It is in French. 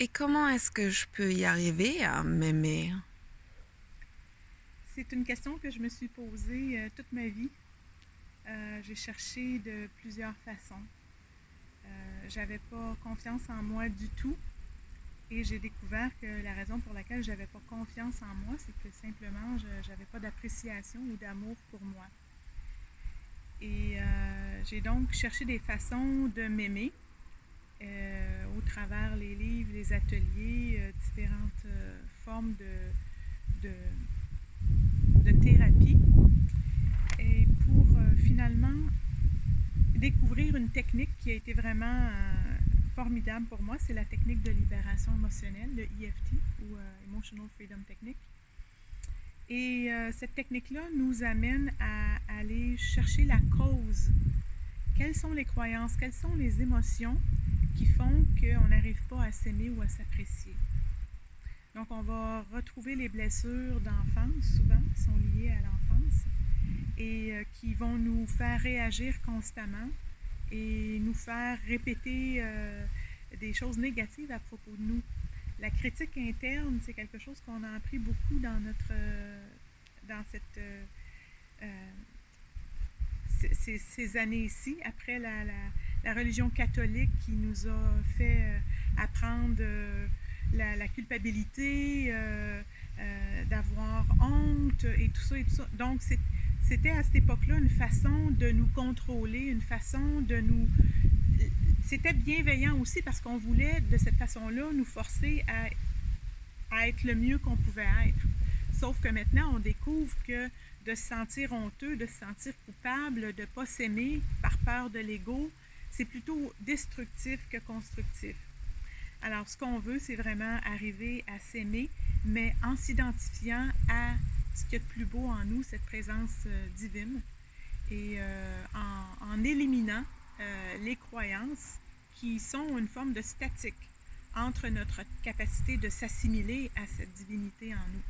Et comment est-ce que je peux y arriver à m'aimer? C'est une question que je me suis posée toute ma vie. J'ai cherché de plusieurs façons. J'avais pas confiance en moi du tout et j'ai découvert que la raison pour laquelle j'avais pas confiance en moi, c'est que simplement je n'avais pas d'appréciation ou d'amour pour moi. Et j'ai donc cherché des façons de m'aimer au travers les livres, les ateliers, différentes formes de, de thérapie. Et pour finalement découvrir une technique qui a été vraiment formidable pour moi, c'est la technique de libération émotionnelle, le EFT ou Emotional Freedom Technique. Et cette technique-là nous amène à aller chercher la cause. Quelles sont les croyances, quelles sont les émotions qui font qu'on n'arrive pas à s'aimer ou à s'apprécier. Donc, on va retrouver les blessures d'enfance, souvent, qui sont liées à l'enfance, et qui vont nous faire réagir constamment et nous faire répéter des choses négatives à propos de nous. La critique interne, c'est quelque chose qu'on a appris beaucoup dans notre dans cette ces années-ci, après la religion catholique qui nous a fait apprendre la culpabilité, d'avoir honte et tout ça et tout ça. Donc, c'était à cette époque-là une façon de nous contrôler, une façon de nous... C'était bienveillant aussi parce qu'on voulait, de cette façon-là, nous forcer à être le mieux qu'on pouvait être. Sauf que maintenant, on découvre que de se sentir honteux, de se sentir coupable, de ne pas s'aimer par peur de l'ego, c'est plutôt destructif que constructif. Alors, ce qu'on veut, c'est vraiment arriver à s'aimer, mais en s'identifiant à ce qu'il y a de plus beau en nous, cette présence divine, et en éliminant les croyances qui sont une forme de statique entre notre capacité de s'assimiler à cette divinité en nous.